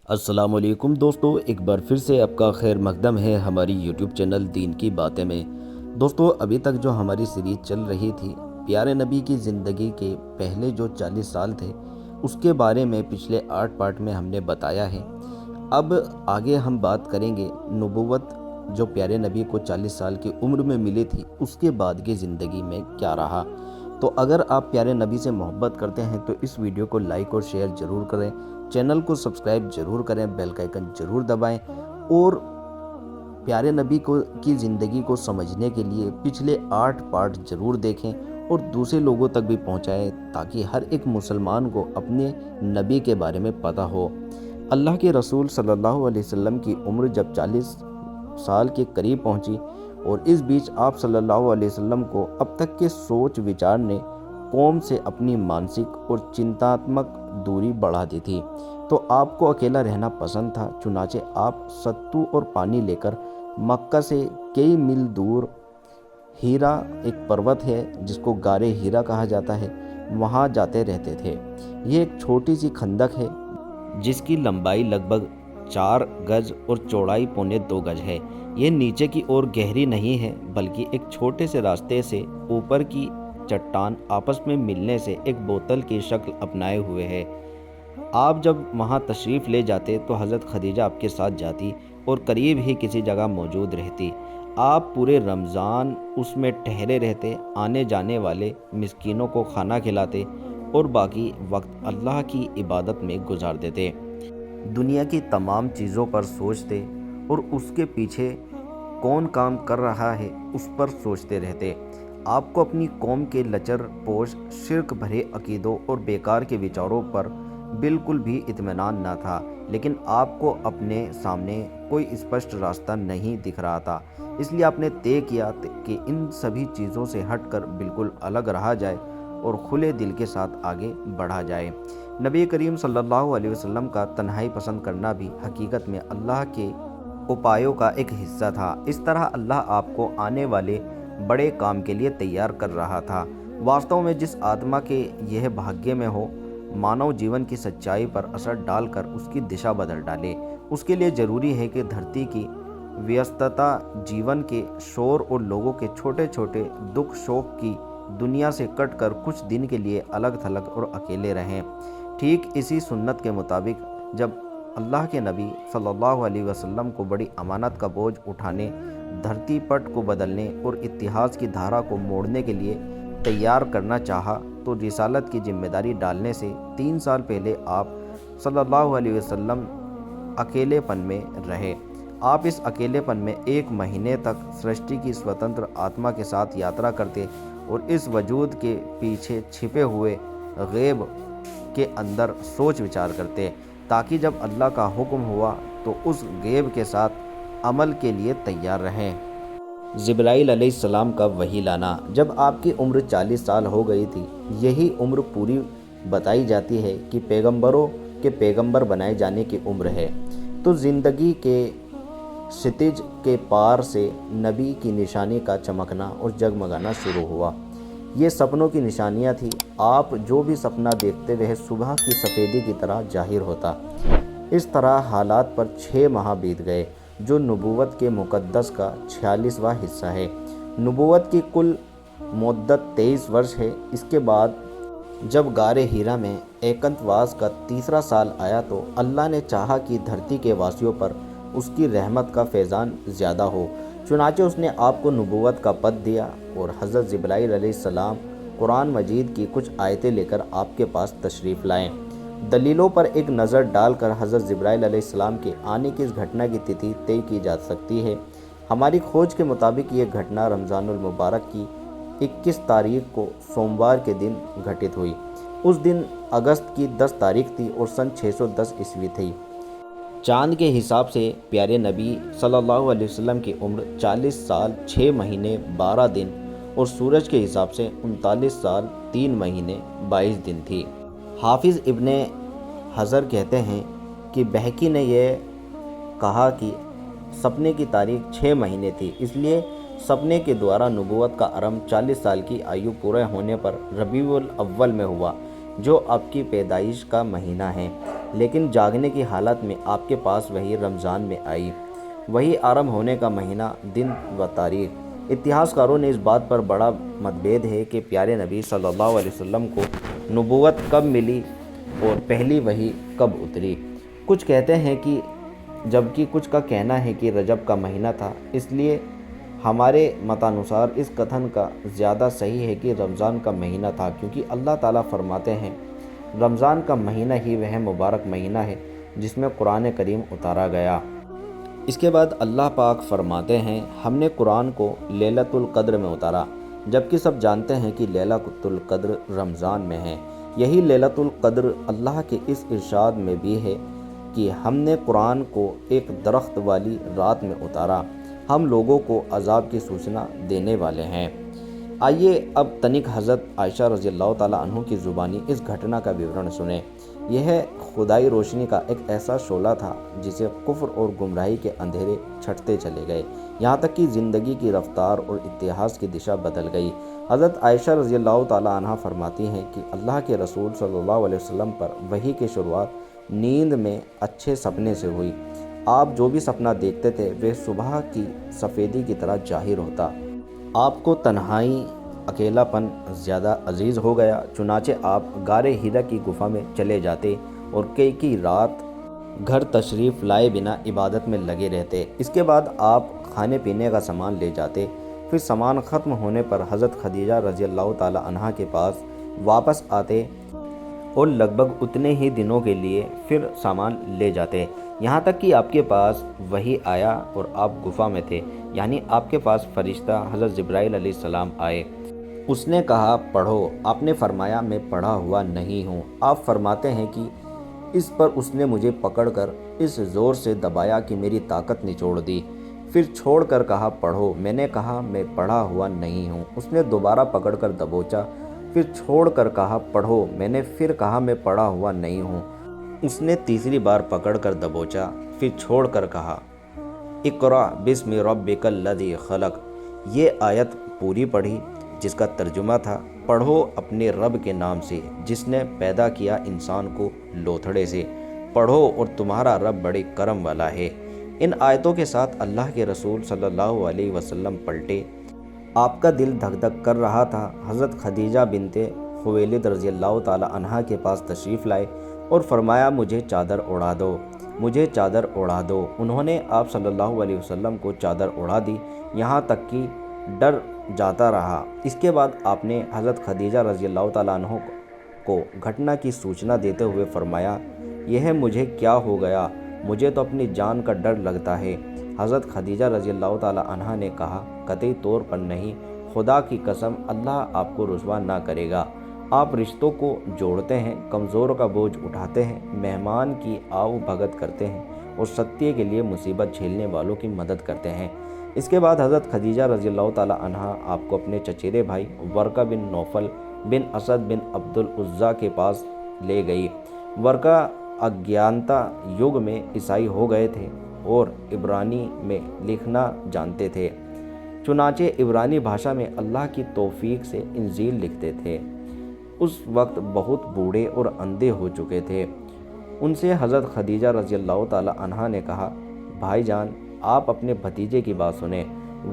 السلام علیکم دوستو، ایک بار پھر سے آپ کا خیر مقدم ہے ہماری یوٹیوب چینل دین کی باتیں میں۔ دوستو، ابھی تک جو ہماری سیریز چل رہی تھی پیارے نبی کی زندگی کے پہلے جو 40 سال تھے اس کے بارے میں پچھلے 8 پارٹ میں ہم نے بتایا ہے۔ اب آگے ہم بات کریں گے نبوت جو پیارے نبی کو 40 سال کی عمر میں ملی تھی اس کے بعد کی زندگی میں کیا رہا۔ تو اگر آپ پیارے نبی سے محبت کرتے ہیں تو اس ویڈیو کو لائک اور شیئر ضرور کریں، چینل کو سبسکرائب ضرور کریں، بیل کا آئیکن ضرور دبائیں اور پیارے نبی کی زندگی کو سمجھنے کے لیے پچھلے 8 پارٹ ضرور دیکھیں اور دوسرے لوگوں تک بھی پہنچائیں تاکہ ہر ایک مسلمان کو اپنے نبی کے بارے میں پتہ ہو۔ اللہ کے رسول صلی اللہ علیہ وسلم کی عمر جب 40 سال کے قریب پہنچی اور اس بیچ آپ صلی اللہ علیہ وسلم کو اب تک کے سوچ وچار نے قوم سے اپنی مانسک اور چنتاتمک دوری بڑھا دی تھی، تو آپ کو اکیلا رہنا پسند تھا۔ چنانچہ آپ ستو اور پانی لے کر مکہ سے کئی میل دور ہیرا ایک پروت ہے جس کو غارِ ہیرا کہا جاتا ہے، وہاں جاتے رہتے تھے۔ یہ ایک چھوٹی سی خندق ہے جس کی لمبائی لگ بھگ 4 گز اور چوڑائی 2.25 گز ہے۔ یہ نیچے کی اور گہری نہیں ہے بلکہ ایک چھوٹے سے راستے سے اوپر کی چٹان آپس میں ملنے سے ایک بوتل کی شکل اپنائے ہوئے ہے۔ آپ جب وہاں تشریف لے جاتے تو حضرت خدیجہ آپ کے ساتھ جاتی اور قریب ہی کسی جگہ موجود رہتی۔ آپ پورے رمضان اس میں ٹھہرے رہتے، آنے جانے والے مسکینوں کو کھانا کھلاتے اور باقی وقت اللہ کی عبادت میں گزار دیتے۔ دنیا کی تمام چیزوں پر سوچتے اور اس کے پیچھے کون کام کر رہا ہے اس پر سوچتے رہتے۔ آپ کو اپنی قوم کے لچر پوش شرک بھرے عقیدوں اور بیکار کے وچاروں پر بالکل بھی اطمینان نہ تھا، لیکن آپ کو اپنے سامنے کوئی اسپشٹ راستہ نہیں دکھ رہا تھا۔ اس لیے آپ نے طے کیا کہ ان سبھی چیزوں سے ہٹ کر بالکل الگ رہا جائے اور کھلے دل کے ساتھ آگے بڑھا جائے۔ نبی کریم صلی اللہ علیہ وسلم کا تنہائی پسند کرنا بھی حقیقت میں اللہ کے اپایوں کا ایک حصہ تھا۔ اس طرح اللہ آپ کو آنے والے بڑے کام کے لیے تیار کر رہا تھا۔ واستو میں جس آتما کے یہ بھاگیہ میں ہو مانو جیون کی سچائی پر اثر ڈال کر اس کی دشا بدل ڈالے، اس کے لیے ضروری ہے کہ دھرتی کی ویستتا، جیون کے شور اور لوگوں کے چھوٹے چھوٹے دکھ شوق کی دنیا سے کٹ کر کچھ دن کے لیے الگ تھلگ اور اکیلے رہیں۔ ٹھیک اسی سنت کے مطابق جب اللہ کے نبی صلی اللہ علیہ وسلم کو بڑی امانت کا بوجھ اٹھانے، دھرتی پٹ کو بدلنے اور اتحاد کی دھارا کو موڑنے کے لیے تیار کرنا چاہا تو رسالت کی ذمہ داری ڈالنے سے 3 سال پہلے آپ صلی اللہ علیہ وسلم اکیلے پن میں رہے۔ آپ اس اکیلے پن میں 1 مہینے تک سرشٹی کی سوتنتر آتما کے ساتھ یاترا کرتے اور اس وجود کے پیچھے چھپے ہوئے غیب کے اندر سوچ وچار کرتے تاکہ جب اللہ کا حکم ہوا تو اس غیب کے ساتھ عمل کے لیے تیار رہیں۔ جبرائیل علیہ السلام کا وحی لانا۔ جب آپ کی عمر 40 سال ہو گئی تھی، یہی عمر پوری بتائی جاتی ہے کہ پیغمبروں کے پیغمبر بنائے جانے کی عمر ہے، تو زندگی کے ستج کے پار سے نبی کی نشانی کا چمکنا اور جگمگانا شروع ہوا۔ یہ سپنوں کی نشانیاں تھیں۔ آپ جو بھی سپنا دیکھتے وہ صبح کی سفیدی کی طرح ظاہر ہوتا۔ اس طرح حالات پر 6 ماہ بیت گئے جو نبوت کے مقدس کا 46واں حصہ ہے۔ نبوت کی کل مدت 23 برس ہے۔ اس کے بعد جب غارِ ہیرا میں ایکانت واس کا 3 سال آیا تو اللہ نے چاہا کہ دھرتی کے واسیوں پر اس کی رحمت کا فیضان زیادہ ہو، چنانچہ اس نے آپ کو نبوت کا پد دیا اور حضرت جبرائیل علیہ السلام قرآن مجید کی کچھ آیتیں لے کر آپ کے پاس تشریف لائیں۔ دلیلوں پر ایک نظر ڈال کر حضرت جبرائیل علیہ السلام کے آنے کی اس گھٹنا کی تتھی طے کی جا سکتی ہے۔ ہماری کھوج کے مطابق یہ گھٹنا رمضان المبارک کی 21 تاریخ کو سوموار کے دن گھٹت ہوئی۔ اس دن اگست کی 10 تاریخ تھی اور سن 610 عیسوی تھی۔ چاند کے حساب سے پیارے نبی صلی اللہ علیہ وسلم کی عمر 40 سال 6 مہینے 12 دن اور سورج کے حساب سے 39 سال 3 مہینے 22 دن تھی۔ حافظ ابن حجر کہتے ہیں کہ بہقی نے یہ کہا کہ سپنے کی تاریخ 6 مہینے تھی، اس لیے سپنے کے دوارا نبوت کا آرمبھ 40 سال کی آیو پورے ہونے پر ربیع الاول میں ہوا، جو آپ کی پیدائش کا مہینہ ہے۔ لیکن جاگنے کی حالت میں آپ کے پاس وہی رمضان میں آئی، وہی آرم ہونے کا مہینہ، دن و تاریخ۔ اتہاس کاروں نے اس بات پر بڑا متبھید ہے کہ پیارے نبی صلی اللہ علیہ وسلم کو نبوت کب ملی اور پہلی وحی کب اتری۔ کچھ کہتے ہیں کہ جبکہ کچھ کا کہنا ہے کہ رجب کا مہینہ تھا، اس لیے ہمارے متانسار اس کتھن کا زیادہ صحیح ہے کہ رمضان کا مہینہ تھا، کیونکہ اللہ تعالیٰ فرماتے ہیں رمضان کا مہینہ ہی وہ مبارک مہینہ ہے جس میں قرآن کریم اتارا گیا۔ اس کے بعد اللہ پاک فرماتے ہیں ہم نے قرآن کو لیلۃ القدر میں اتارا، جبکہ سب جانتے ہیں کہ لیلۃ القدر رمضان میں ہے۔ یہی لیلۃ القدر اللہ کے اس ارشاد میں بھی ہے کہ ہم نے قرآن کو ایک درخت والی رات میں اتارا، ہم لوگوں کو عذاب کی سوچنا دینے والے ہیں۔ آئیے اب تنک حضرت عائشہ رضی اللہ تعالیٰ عنہ کی زبانی اس گھٹنا کا بیورن سنیں۔ یہ خدائی روشنی کا ایک ایسا شعلہ تھا جسے کفر اور گمراہی کے اندھیرے چھٹتے چلے گئے، یہاں تک کہ زندگی کی رفتار اور اتحاد کی دشا بدل گئی۔ حضرت عائشہ رضی اللہ تعالیٰ عنہ فرماتی ہیں کہ اللہ کے رسول صلی اللہ علیہ وسلم پر وحی کی شروعات نیند میں اچھے سپنے سے ہوئی۔ آپ جو بھی سپنا دیکھتے تھے وہ صبح کی سفیدی کی طرح ظاہر ہوتا۔ آپ کو تنہائی، اکیلا پن زیادہ عزیز ہو گیا، چنانچہ آپ غار ہیرا کی گفا میں چلے جاتے اور کئی رات گھر تشریف لائے بنا عبادت میں لگے رہتے۔ اس کے بعد آپ کھانے پینے کا سامان لے جاتے، پھر سامان ختم ہونے پر حضرت خدیجہ رضی اللہ تعالی عنہا کے پاس واپس آتے اور لگ بھگ اتنے ہی دنوں کے لیے پھر سامان لے جاتے، یہاں تک کہ آپ کے پاس وحی آیا اور آپ گفا میں تھے، یعنی آپ کے پاس فرشتہ حضرت جبرائیل علیہ السلام آئے۔ اس نے کہا پڑھو، آپ نے فرمایا میں پڑھا ہوا نہیں ہوں۔ آپ فرماتے ہیں کہ اس پر اس نے مجھے پکڑ کر اس زور سے دبایا کہ میری طاقت نچوڑ دی، پھر چھوڑ کر کہا پڑھو، میں نے کہا میں پڑھا ہوا نہیں ہوں۔ اس نے دوبارہ پکڑ کر دبوچا، پھر چھوڑ کر کہا پڑھو، میں نے پھر کہا میں پڑھا ہوا نہیں ہوں۔ اس نے تیسری بار پکڑ کر دبوچا، پھر چھوڑ کر کہا اقرأ بسم ربک الذی خلق۔ یہ آیت پوری پڑھی جس کا ترجمہ تھا پڑھو اپنے رب کے نام سے جس نے پیدا کیا انسان کو لوتھڑے سے، پڑھو اور تمہارا رب بڑے کرم والا ہے۔ ان آیتوں کے ساتھ اللہ کے رسول صلی اللہ علیہ وسلم پلٹے، آپ کا دل دھک دھک کر رہا تھا۔ حضرت خدیجہ بنت خویلد رضی اللہ تعالی عنہا کے پاس تشریف لائے اور فرمایا مجھے چادر اڑا دو، مجھے چادر اڑا دو۔ انہوں نے آپ صلی اللہ علیہ وسلم کو چادر اڑا دی، یہاں تک کہ ڈر جاتا رہا۔ اس کے بعد آپ نے حضرت خدیجہ رضی اللہ تعالیٰ عنہ کو گھٹنا کی سوچنا دیتے ہوئے فرمایا یہ مجھے کیا ہو گیا، مجھے تو اپنی جان کا ڈر لگتا ہے۔ حضرت خدیجہ رضی اللہ تعالیٰ عنہ نے کہا قطعی طور پر نہیں، خدا کی قسم اللہ آپ کو رسوا نہ کرے گا۔ آپ رشتوں کو جوڑتے ہیں، کمزوروں کا بوجھ اٹھاتے ہیں، مہمان کی آؤ بھگت کرتے ہیں اور ستیہ کے لیے مصیبت جھیلنے والوں کی مدد کرتے ہیں۔ اس کے بعد حضرت خدیجہ رضی اللہ تعالیٰ عنہا آپ کو اپنے چچیرے بھائی ورقہ بن نوفل بن اسد بن عبد العزیٰ کے پاس لے گئی۔ ورقہ اگیانتا یگ میں عیسائی ہو گئے تھے اور عبرانی میں لکھنا جانتے تھے، چنانچہ عبرانی بھاشا میں اللہ کی توفیق سے انجیل لکھتے تھے۔ اس وقت بہت بوڑھے اور اندھے ہو چکے تھے۔ ان سے حضرت خدیجہ رضی اللہ تعالی عنہا نے کہا بھائی جان آپ اپنے بھتیجے کی بات سنیں۔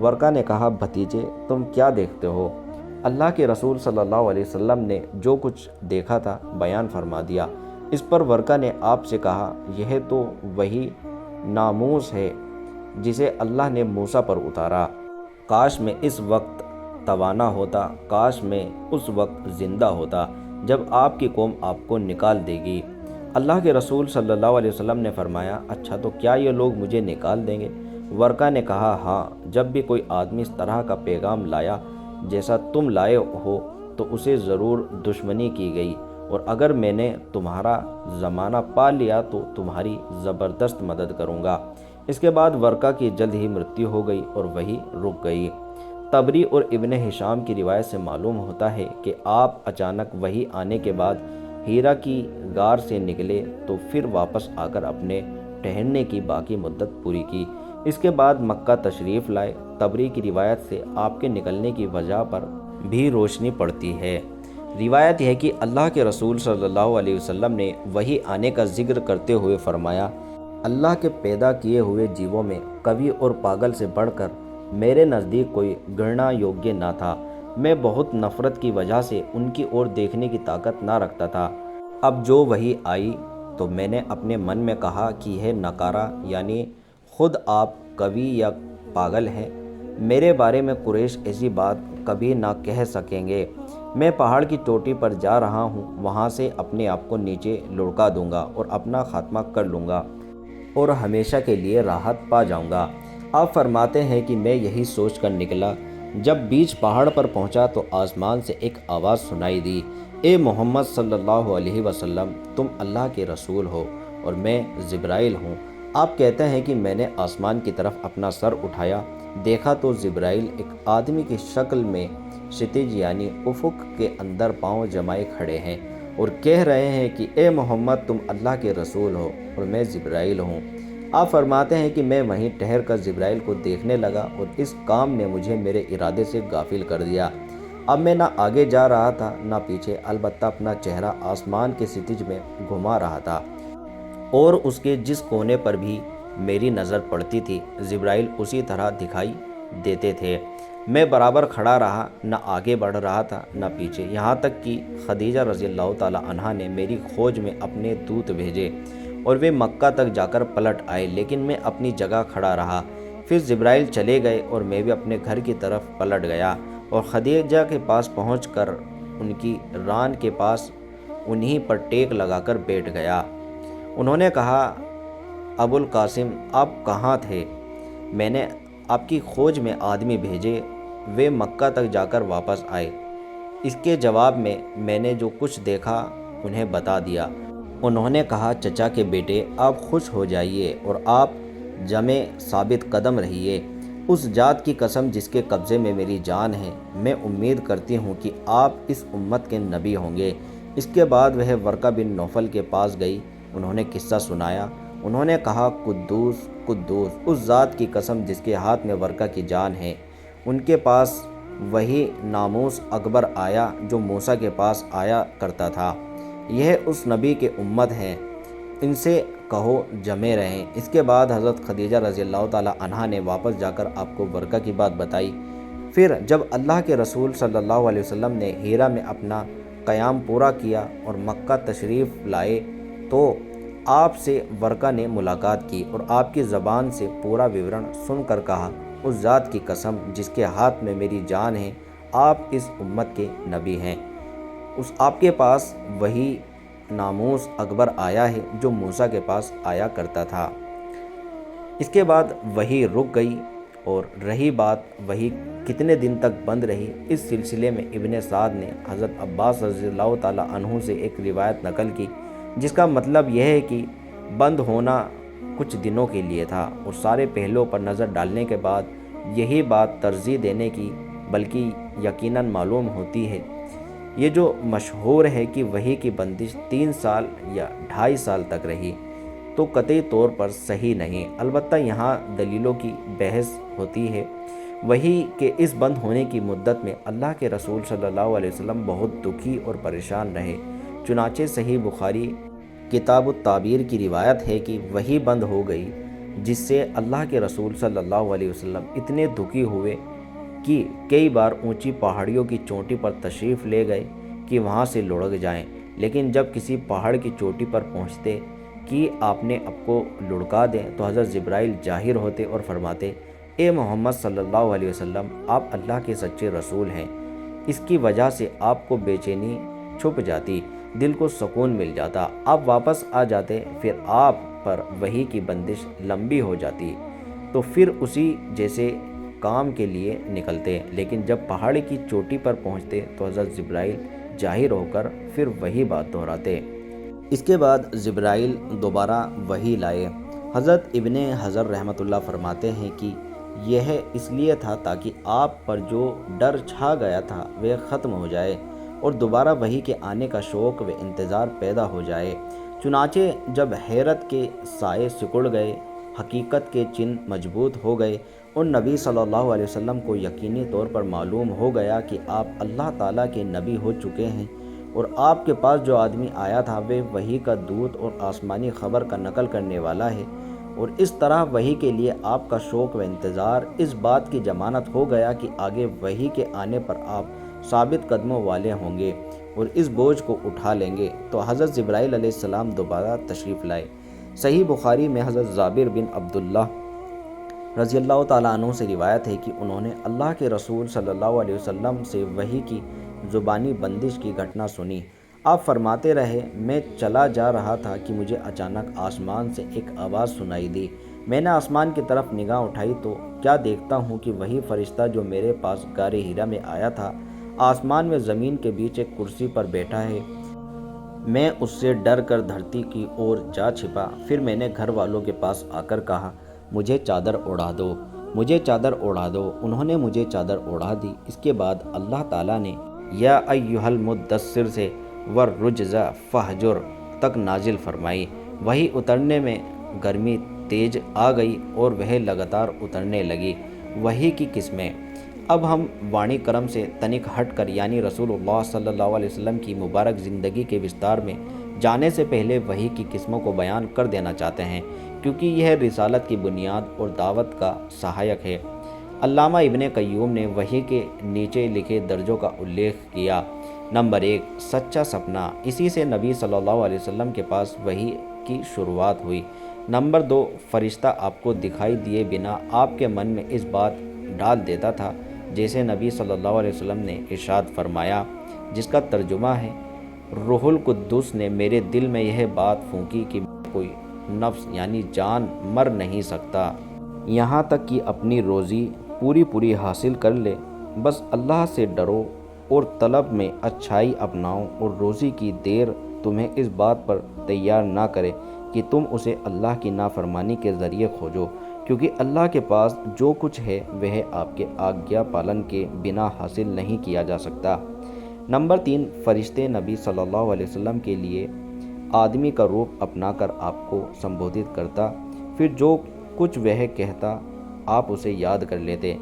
ورقہ نے کہا بھتیجے تم کیا دیکھتے ہو؟ اللہ کے رسول صلی اللہ علیہ وسلم نے جو کچھ دیکھا تھا بیان فرما دیا۔ اس پر ورقہ نے آپ سے کہا یہ تو وہی ناموس ہے جسے اللہ نے موسیٰ پر اتارا، کاش میں اس وقت توانا ہوتا، کاش میں اس وقت زندہ ہوتا جب آپ کی قوم آپ کو نکال دے گی۔ اللہ کے رسول صلی اللہ علیہ وسلم نے فرمایا اچھا تو کیا یہ لوگ مجھے نکال دیں گے؟ ورقہ نے کہا ہاں، جب بھی کوئی آدمی اس طرح کا پیغام لایا جیسا تم لائے ہو تو اسے ضرور دشمنی کی گئی، اور اگر میں نے تمہارا زمانہ پا لیا تو تمہاری زبردست مدد کروں گا۔ اس کے بعد ورقہ کی جلد ہی مرتیو ہو گئی اور وہی رک گئی۔ طبری اور ابن ہشام کی روایت سے معلوم ہوتا ہے کہ آپ اچانک وہی آنے کے بعد ہیرا کی غار سے نکلے تو پھر واپس آ کر اپنے ٹھہرنے کی باقی مدت پوری کی۔ اس کے بعد مکہ تشریف لائے۔ طبری کی روایت سے آپ کے نکلنے کی وجہ پر بھی روشنی پڑتی ہے۔ روایت ہے کہ اللہ کے رسول صلی اللہ علیہ وسلم نے وحی آنے کا ذکر کرتے ہوئے فرمایا، اللہ کے پیدا کیے ہوئے جیووں میں کوی اور پاگل سے بڑھ کر میرے نزدیک کوئی گرنا یوگیہ نہ تھا۔ میں بہت نفرت کی وجہ سے ان کی اور دیکھنے کی طاقت نہ رکھتا تھا۔ اب جو وحی آئی تو میں نے اپنے من میں کہا کہ یہ نکارہ، یعنی خود آپ کوی یا پاگل ہیں، میرے بارے میں قریش ایسی بات کبھی نہ کہہ سکیں گے۔ میں پہاڑ کی چوٹی پر جا رہا ہوں، وہاں سے اپنے آپ کو نیچے لڑکا دوں گا اور اپنا خاتمہ کر لوں گا اور ہمیشہ کے لیے راحت پا جاؤں گا۔ آپ فرماتے ہیں کہ میں یہی سوچ کر نکلا۔ جب بیچ پہاڑ پر پہنچا تو آسمان سے ایک آواز سنائی دی، اے محمد صلی اللہ علیہ وسلم، تم اللہ کے رسول ہو اور میں جبرائیل ہوں۔ آپ کہتے ہیں کہ میں نے آسمان کی طرف اپنا سر اٹھایا، دیکھا تو جبرائیل ایک آدمی کی شکل میں شتج یعنی افق کے اندر پاؤں جمائے کھڑے ہیں اور کہہ رہے ہیں کہ اے محمد، تم اللہ کے رسول ہو اور میں جبرائیل ہوں۔ آپ فرماتے ہیں کہ میں وہیں ٹھہر کر جبرائیل کو دیکھنے لگا اور اس کام نے مجھے میرے ارادے سے غافل کر دیا۔ اب میں نہ آگے جا رہا تھا نہ پیچھے، البتہ اپنا چہرہ آسمان کے ستج میں گھما رہا تھا اور اس کے جس کونے پر بھی میری نظر پڑتی تھی جبرائیل اسی طرح دکھائی دیتے تھے۔ میں برابر کھڑا رہا، نہ آگے بڑھ رہا تھا نہ پیچھے، یہاں تک کہ خدیجہ رضی اللہ تعالیٰ عنہا نے میری کھوج میں اپنے دوت بھیجے اور وہ مکہ تک جا کر پلٹ آئے، لیکن میں اپنی جگہ کھڑا رہا۔ پھر جبرائیل چلے گئے اور میں بھی اپنے گھر کی طرف پلٹ گیا اور خدیجہ کے پاس پہنچ کر ان کی ران کے پاس انہی پر ٹیک لگا کر بیٹھ گیا۔ انہوں نے کہا، ابو القاسم، آپ کہاں تھے؟ میں نے آپ کی کھوج میں آدمی بھیجے، وہ مکہ تک جا کر واپس آئے۔ اس کے جواب میں میں نے جو کچھ دیکھا انہیں بتا دیا۔ انہوں نے کہا، چچا کے بیٹے، آپ خوش ہو جائیے اور آپ جمع ثابت قدم رہیے۔ اس ذات کی قسم جس کے قبضے میں میری جان ہے، میں امید کرتی ہوں کہ آپ اس امت کے نبی ہوں گے۔ اس کے بعد وہ ورقہ بن نوفل کے پاس گئی، انہوں نے قصہ سنایا۔ انہوں نے کہا، قدوس قدوس، اس ذات کی قسم جس کے ہاتھ میں ورقہ کی جان ہے، ان کے پاس وہی ناموس اکبر آیا جو موسیٰ کے پاس آیا کرتا تھا۔ یہ اس نبی کے امت ہیں، ان سے کہو جمے رہیں۔ اس کے بعد حضرت خدیجہ رضی اللہ تعالیٰ عنہا نے واپس جا کر آپ کو ورقہ کی بات بتائی۔ پھر جب اللہ کے رسول صلی اللہ علیہ وسلم نے ہیرا میں اپنا قیام پورا کیا اور مکہ تشریف لائے تو آپ سے ورقہ نے ملاقات کی اور آپ کی زبان سے پورا وورن سن کر کہا، اس ذات کی قسم جس کے ہاتھ میں میری جان ہے، آپ اس امت کے نبی ہیں۔ آپ کے پاس وہی ناموس اکبر آیا ہے جو موسیٰ کے پاس آیا کرتا تھا۔ اس کے بعد وحی رک گئی اور رہی بات وحی کتنے دن تک بند رہی، اس سلسلے میں ابن سعد نے حضرت عباس رضی اللہ تعالیٰ عنہ سے ایک روایت نقل کی، جس کا مطلب یہ ہے کہ بند ہونا کچھ دنوں کے لیے تھا اور سارے پہلوؤں پر نظر ڈالنے کے بعد یہی بات ترجیح دینے کی بلکہ یقیناً معلوم ہوتی ہے۔ یہ جو مشہور ہے کہ وحی کی بندش 3 سال یا 2.5 سال تک رہی، تو قطعی طور پر صحیح نہیں، البتہ یہاں دلیلوں کی بحث ہوتی ہے۔ وحی کے اس بند ہونے کی مدت میں اللہ کے رسول صلی اللہ علیہ وسلم بہت دکھی اور پریشان رہے۔ چنانچہ صحیح بخاری کتاب التعبیر کی روایت ہے کہ وحی بند ہو گئی، جس سے اللہ کے رسول صلی اللہ علیہ وسلم اتنے دکھی ہوئے کہ کئی بار اونچی پہاڑیوں کی چوٹی پر تشریف لے گئے کہ وہاں سے لڑک جائیں، لیکن جب کسی پہاڑ کی چوٹی پر پہنچتے کہ آپ نے اب کو لڑکا دیں تو حضرت جبرائیل ظاہر ہوتے اور فرماتے، اے محمد صلی اللہ علیہ وسلم، آپ اللہ کے سچے رسول ہیں۔ اس کی وجہ سے آپ کو بے چینی چھپ جاتی، دل کو سکون مل جاتا، آپ واپس آ جاتے، پھر آپ پر وحی کی بندش لمبی ہو جاتی تو پھر اسی جیسے کام کے لیے نکلتے، لیکن جب پہاڑ کی چوٹی پر پہنچتے تو حضرت جبرائیل ظاہر ہو کر پھر وہی بات دہراتے۔ اس کے بعد جبرائیل دوبارہ وحی لائے۔ حضرت ابن حجر رحمۃ اللہ فرماتے ہیں کہ یہ اس لیے تھا تاکہ آپ پر جو ڈر چھا گیا تھا وہ ختم ہو جائے اور دوبارہ وحی کے آنے کا شوق و انتظار پیدا ہو جائے۔ چنانچہ جب حیرت کے سائے سکڑ گئے، حقیقت کے چن مضبوط ہو گئے اور نبی صلی اللہ علیہ وسلم کو یقینی طور پر معلوم ہو گیا کہ آپ اللہ تعالیٰ کے نبی ہو چکے ہیں، اور آپ کے پاس جو آدمی آیا تھا وہ وحی کا دودھ اور آسمانی خبر کا نقل کرنے والا ہے، اور اس طرح وحی کے لیے آپ کا شوق و انتظار اس بات کی ضمانت ہو گیا کہ آگے وحی کے آنے پر آپ ثابت قدموں والے ہوں گے اور اس بوجھ کو اٹھا لیں گے۔ تو حضرت جبرائیل علیہ السلام دوبارہ تشریف لائے۔ صحیح بخاری میں حضرت جابر بن عبداللہ رضی اللہ تعالیٰ عنہ سے روایت ہے کہ انہوں نے اللہ کے رسول صلی اللہ علیہ وسلم سے وحی کی زبانی بندش کی گھٹنا سنی۔ آپ فرماتے رہے، میں چلا جا رہا تھا کہ مجھے اچانک آسمان سے ایک آواز سنائی دی۔ میں نے آسمان کی طرف نگاہ اٹھائی تو کیا دیکھتا ہوں کہ وہی فرشتہ جو میرے پاس غار حرا میں آیا تھا، آسمان میں زمین کے بیچ ایک کرسی پر بیٹھا ہے۔ میں اس سے ڈر کر دھرتی کی اور جا چھپا۔ پھر میں نے گھر والوں کے پاس آ کر کہا، مجھے چادر اوڑھا دو، مجھے چادر اوڑھا دو۔ انہوں نے مجھے چادر اوڑھا دی۔ اس کے بعد اللہ تعالیٰ نے یا ایھا المدثر سے والرجز فہجر تک نازل فرمائی۔ وہی اترنے میں گرمی تیز آ گئی اور وہ لگاتار اترنے لگی۔ وحی کی قسمیں۔ اب ہم وانی کرم سے تنک ہٹ کر یعنی رسول اللہ صلی اللہ علیہ وسلم کی مبارک زندگی کے وستار میں جانے سے پہلے وحی کی قسموں کو بیان کر دینا چاہتے ہیں، کیونکہ یہ رسالت کی بنیاد اور دعوت کا سہایک ہے۔ علامہ ابن قیوم نے وحی کے نیچے لکھے درجوں کا الیخ کیا۔ نمبر 1، سچا سپنا۔ اسی سے نبی صلی اللہ علیہ وسلم کے پاس وحی کی شروعات ہوئی۔ نمبر 2، فرشتہ آپ کو دکھائی دیے بنا آپ کے من میں اس بات ڈال دیتا تھا، جیسے نبی صلی اللہ علیہ وسلم نے ارشاد فرمایا، جس کا ترجمہ ہے، روح القدس نے میرے دل میں یہ بات پھونکی کہ کوئی نفس یعنی جان مر نہیں سکتا، یہاں تک کہ اپنی روزی پوری حاصل کر لے۔ بس اللہ سے ڈرو اور طلب میں اچھائی اپناؤ، اور روزی کی دیر تمہیں اس بات پر تیار نہ کرے کہ تم اسے اللہ کی نافرمانی کے ذریعے کھوجو، کیونکہ اللہ کے پاس جو کچھ ہے وہ آپ کے آگیا پالن کے بنا حاصل نہیں کیا جا سکتا۔ نمبر 3، فرشتے نبی صلی اللہ علیہ وسلم کے لیے آدمی کا روپ اپنا کر آپ کو سمبودھت کرتا، پھر جو کچھ وہ کہتا آپ اسے یاد کر لیتے۔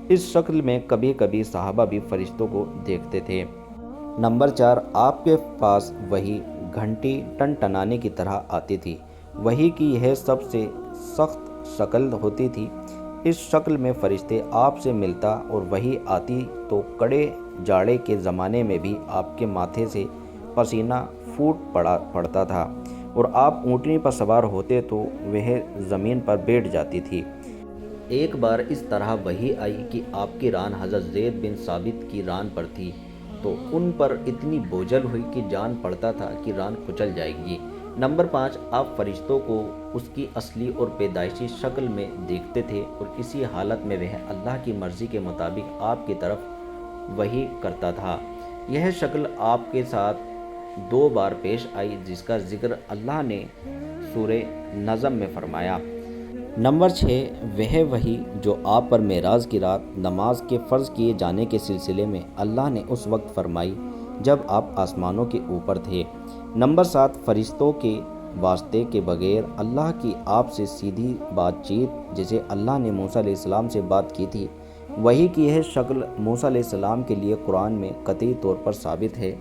اس شکل میں کبھی کبھی صحابہ بھی فرشتوں کو دیکھتے تھے۔ نمبر 4، آپ کے پاس وحی گھنٹی ٹنٹنانے کی طرح آتی تھی۔ وحی کی یہ سب سے سخت شکل ہوتی تھی۔ اس شکل میں فرشتے آپ سے ملتا اور وحی آتی تو کڑے جاڑے کے زمانے میں بھی آپ کے ماتھے سے پسینہ پھوٹ پڑتا تھا، اور آپ اونٹنی پر سوار ہوتے تو وہ زمین پر بیٹھ جاتی تھی۔ ایک بار اس طرح وحی آئی کہ آپ کی ران حضرت زید بن ثابت کی ران پر تھی، تو ان پر اتنی بوجھل ہوئی کہ جان پڑتا تھا کہ ران کچل جائے گی۔ نمبر 5، آپ فرشتوں کو اس کی اصلی اور پیدائشی شکل میں دیکھتے تھے، اور اسی حالت میں وہ اللہ کی مرضی کے مطابق آپ کی طرف وحی کرتا تھا۔ یہ شکل آپ کے ساتھ 2 بار پیش آئی، جس کا ذکر اللہ نے سورہ نجم میں فرمایا۔ نمبر 6، وہ وحی جو آپ پر معراج کی رات نماز کے فرض کیے جانے کے سلسلے میں اللہ نے اس وقت فرمائی جب آپ آسمانوں کے اوپر تھے۔ نمبر 7، فرشتوں کے واسطے کے بغیر اللہ کی آپ سے سیدھی بات چیت، جسے اللہ نے موسیٰ علیہ السلام سے بات کی تھی۔ وحی کی یہ شکل موسیٰ علیہ السلام کے لیے قرآن میں قطعی طور پر ثابت ہے،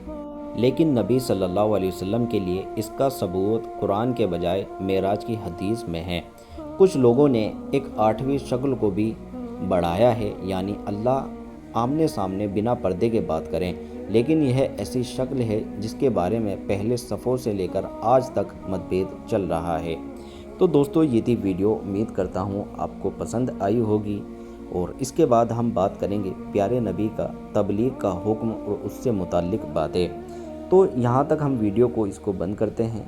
لیکن نبی صلی اللہ علیہ وسلم کے لیے اس کا ثبوت قرآن کے بجائے معراج کی حدیث میں ہے۔ کچھ لوگوں نے ایک 8ویں شکل کو بھی بڑھایا ہے، یعنی اللہ آمنے سامنے بنا پردے کے بات کریں، لیکن یہ ایسی شکل ہے جس کے بارے میں پہلے صفوں سے لے کر آج تک متبھید چل رہا ہے۔ تو دوستو، یہ تھی ویڈیو، امید کرتا ہوں آپ کو پسند آئی ہوگی، اور اس کے بعد ہم بات کریں گے پیارے نبی کا تبلیغ کا حکم اور اس سے متعلق باتیں۔ تو یہاں تک ہم ویڈیو کو اس کو بند کرتے ہیں۔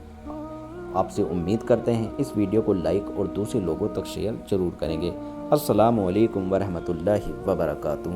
آپ سے امید کرتے ہیں اس ویڈیو کو لائک اور دوسرے لوگوں تک شیئر ضرور کریں گے۔ السلام علیکم ورحمۃ اللہ وبرکاتہ۔